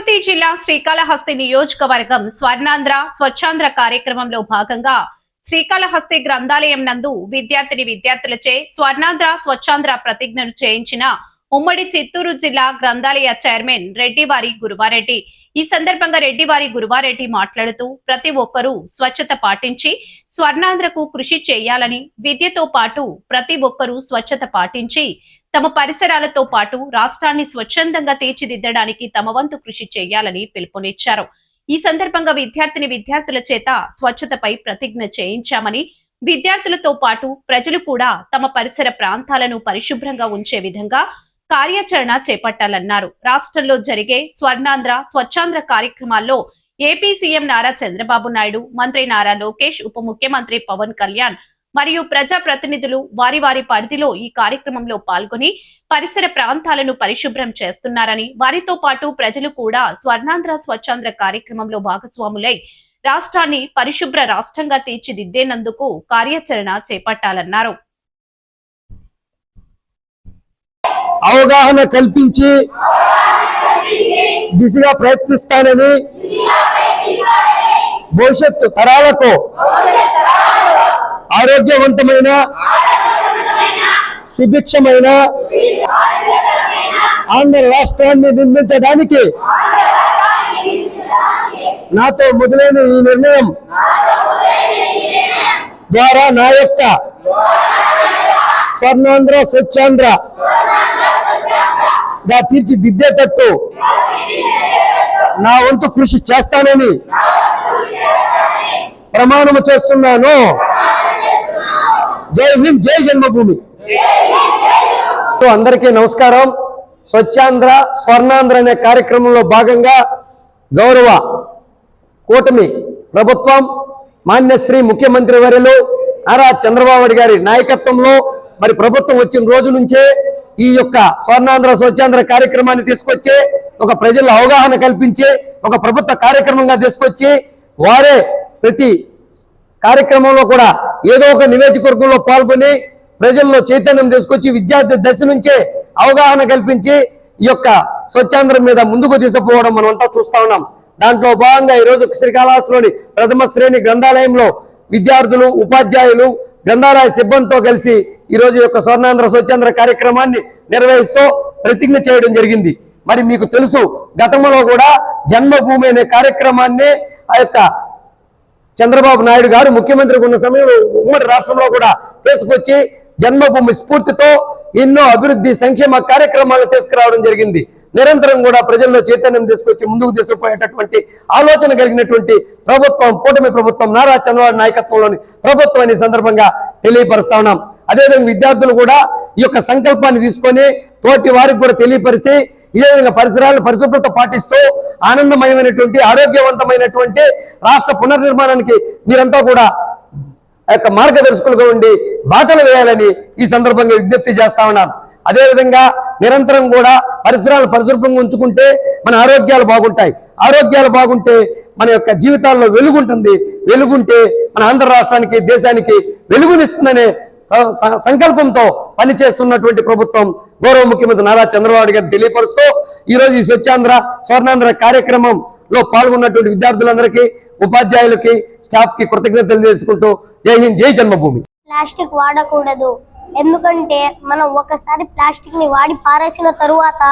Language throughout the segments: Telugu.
తిరుపతి జిల్లా శ్రీకాళహస్తి నియోజకవర్గం స్వర్ణాంధ్ర స్వచ్ఛాంధ్ర కార్యక్రమంలో భాగంగా శ్రీకాళహస్తి గ్రంథాలయం నందు విద్యార్థులచే స్వర్ణాంధ్ర స్వచ్ఛాంధ్ర ప్రతిజ్ఞను చేయించిన ఉమ్మడి చిత్తూరు జిల్లా గ్రంథాలయ చైర్మన్ రెడ్డివారి గురువారెడ్డి. ఈ సందర్భంగా రెడ్డివారి గురువారెడ్డి మాట్లాడుతూ ప్రతి ఒక్కరూ స్వచ్ఛత పాటించి స్వర్ణాంధ్రకు కృషి చేయాలని, విద్యతో పాటు ప్రతి ఒక్కరూ స్వచ్ఛత పాటించి తమ పరిసరాలతో పాటు రాష్ట్రాన్ని స్వచ్ఛందంగా తీర్చిదిద్దడానికి తమ వంతు కృషి చేయాలని పిలుపునిచ్చారు. ఈ సందర్భంగా విద్యార్థుల చేత స్వచ్ఛతపై ప్రతిజ్ఞ చేయించామని, విద్యార్థులతో పాటు ప్రజలు కూడా తమ పరిసర ప్రాంతాలను పరిశుభ్రంగా ఉంచే విధంగా కార్యాచరణ చేపట్టాలన్నారు. రాష్ట్రంలో జరిగే స్వర్ణాంధ్ర స్వచ్ఛాంధ్ర కార్యక్రమాల్లో ఏపీ సీఎం నారా చంద్రబాబు నాయుడు, మంత్రి నారా లోకేష్, ఉప ముఖ్యమంత్రి పవన్ కళ్యాణ్ మరియు ప్రజా ప్రతినిధులు వారి పరిధిలో ఈ కార్యక్రమంలో పాల్గొని పరిసర ప్రాంతాలను పరిశుభ్రం చేస్తున్నారని, వారితో పాటు ప్రజలు కూడా స్వర్ణాంధ్ర స్వచ్ఛాంధ్ర కార్యక్రమంలో భాగస్వాములై రాష్ట్రాన్ని పరిశుభ్ర రాష్ట్రంగా తీర్చిదిద్దేందుకు కార్యాచరణ చేపట్టాలన్నారు. అవగాహన కల్పించి దిశగా ప్రయత్నిస్తానని, భవిష్యత్తు తరాలకు ఆరోగ్యవంతమైన సుభిక్షమైన ఆంధ్ర రాష్ట్రాన్ని నిర్మించడానికి నాతో మొదలైన ఈ నిర్ణయం ద్వారా నా యొక్క స్వర్ణాంధ్ర స్వచ్ఛాంధ్ర గా తీర్చిదిద్దేటట్టు నా వంతు కృషి చేస్తానని ప్రమాణము చేస్తున్నాను. జై హింద్, జై జన్మభూమి. అందరికీ నమస్కారం. స్వచ్ఛాంధ్ర స్వర్ణాంధ్ర అనే కార్యక్రమంలో భాగంగా గౌరవ కూటమి ప్రభుత్వం మాన్యశ్రీ ముఖ్యమంత్రి వర్యులు నారా చంద్రబాబు గారి నాయకత్వంలో మరి ప్రభుత్వం వచ్చిన రోజు నుంచే ఈ యొక్క స్వర్ణాంధ్ర స్వచ్ఛాంధ్ర కార్యక్రమాన్ని తీసుకొచ్చి ఒక ప్రజల్లో అవగాహన కల్పించి ఒక ప్రభుత్వ కార్యక్రమంగా తీసుకొచ్చి వారే ప్రతి కార్యక్రమంలో కూడా ఏదో ఒక నియోజకవర్గంలో పాల్గొని ప్రజల్లో చైతన్యం తీసుకొచ్చి విద్యార్థి దశ నుంచే అవగాహన కల్పించి ఈ యొక్క స్వచ్ఛాంధ్రం మీద ముందుకు తీసుకుపోవడం మనం అంతా చూస్తా ఉన్నాం. దాంట్లో భాగంగా ఈరోజు శ్రీకాళహస్తిలోని ప్రథమ శ్రేణి గ్రంథాలయంలో విద్యార్థులు, ఉపాధ్యాయులు, గ్రంథాలయ సిబ్బందితో కలిసి ఈరోజు యొక్క స్వర్ణాంధ్ర స్వచ్ఛాంధ్ర కార్యక్రమాన్ని నిర్వహిస్తూ ప్రతిజ్ఞ చేయడం జరిగింది. మరి మీకు తెలుసు, గతంలో కూడా జన్మభూమి అనే కార్యక్రమాన్ని ఆ యొక్క చంద్రబాబు నాయుడు గారు ముఖ్యమంత్రిగా ఉన్న సమయంలో ఉమ్మడి రాష్ట్రంలో కూడా తీసుకొచ్చి జన్మభూమి స్ఫూర్తితో ఎన్నో అభివృద్ధి సంక్షేమ కార్యక్రమాలను తీసుకురావడం జరిగింది. నిరంతరం కూడా ప్రజల్లో చైతన్యం తీసుకొచ్చి ముందుకు తీసుకుపోయేటటువంటి ఆలోచన కలిగినటువంటి ప్రభుత్వం కూటమి ప్రభుత్వం నారా చంద్రబాబు నాయకత్వంలోని ప్రభుత్వం ఈ సందర్భంగా తెలియపరుస్తా ఉన్నాం. అదేవిధంగా విద్యార్థులు కూడా ఈ యొక్క సంకల్పాన్ని తీసుకొని తోటి వారికి కూడా తెలియపరిచి ఇదే విధంగా పరిసరాలను పరిశుభ్రత పాటిస్తూ ఆనందమయమైనటువంటి ఆరోగ్యవంతమైనటువంటి రాష్ట్ర పునర్నిర్మాణానికి మీరంతా కూడా ఆ యొక్క మార్గదర్శకులుగా ఉండి బాటలు వేయాలని ఈ సందర్భంగా విజ్ఞప్తి చేస్తా ఉన్నాను. అదేవిధంగా నిరంతరం కూడా పరిసరాలను పరిశుభ్రంగా ఉంచుకుంటే మన ఆరోగ్యాలు బాగుంటాయి. ఆరోగ్యాలు బాగుంటే మన యొక్క జీవితాల్లో వెలుగుంటుంది. వెలుగుంటే మన ఆంధ్ర రాష్ట్రానికి, దేశానికి వెలుగునిస్తుందనే సంకల్పంతో పనిచేస్తున్నటువంటి ప్రభుత్వం గౌరవ ముఖ్యమంత్రి నారా చంద్రబాబు గారిని తెలియపరుస్తూ ఈరోజు ఈ స్వచ్ఛాంధ్ర స్వర్ణాంధ్ర కార్యక్రమంలో పాల్గొన్నటువంటి విద్యార్థులందరికీ, ఉపాధ్యాయులకి, స్టాఫ్ కి కృతజ్ఞతలు తెలుసుకుంటూ జై హింద్, జై జన్మభూమి. ప్లాస్టిక్ వాడకూడదు. ఎందుకంటే మనం ఒకసారి ప్లాస్టిక్ ని వాడి పారేసిన తరువాత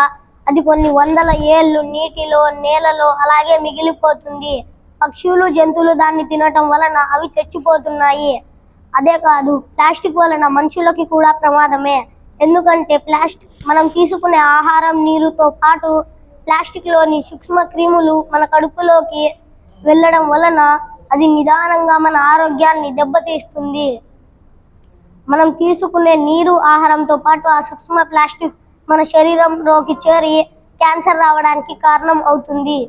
అది కొన్ని వందల ఏళ్ళు నీటిలో, నేలలో అలాగే మిగిలిపోతుంది. పక్షులు, జంతువులు దాన్ని తినటం వలన అవి చచ్చిపోతున్నాయి. అదే కాదు, ప్లాస్టిక్ వలన మనుషులకి కూడా ప్రమాదమే. ఎందుకంటే మనం తీసుకునే ఆహారం, నీరుతో పాటు ప్లాస్టిక్ లోని సూక్ష్మ క్రిములు మన కడుపులోకి వెళ్ళడం వలన అది నిదానంగా మన ఆరోగ్యాన్ని దెబ్బతీస్తుంది. మనం తీసుకునే నీరు, ఆహారంతో పాటు ఆ సూక్ష్మ ప్లాస్టిక్ మన శరీరంలోకి చేరి క్యాన్సర్ రావడానికి కారణం అవుతుంది.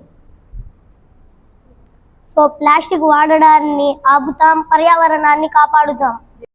సో ప్లాస్టిక్ వాడడాన్ని ఆపుతాం, పర్యావరణాన్ని కాపాడుతాం.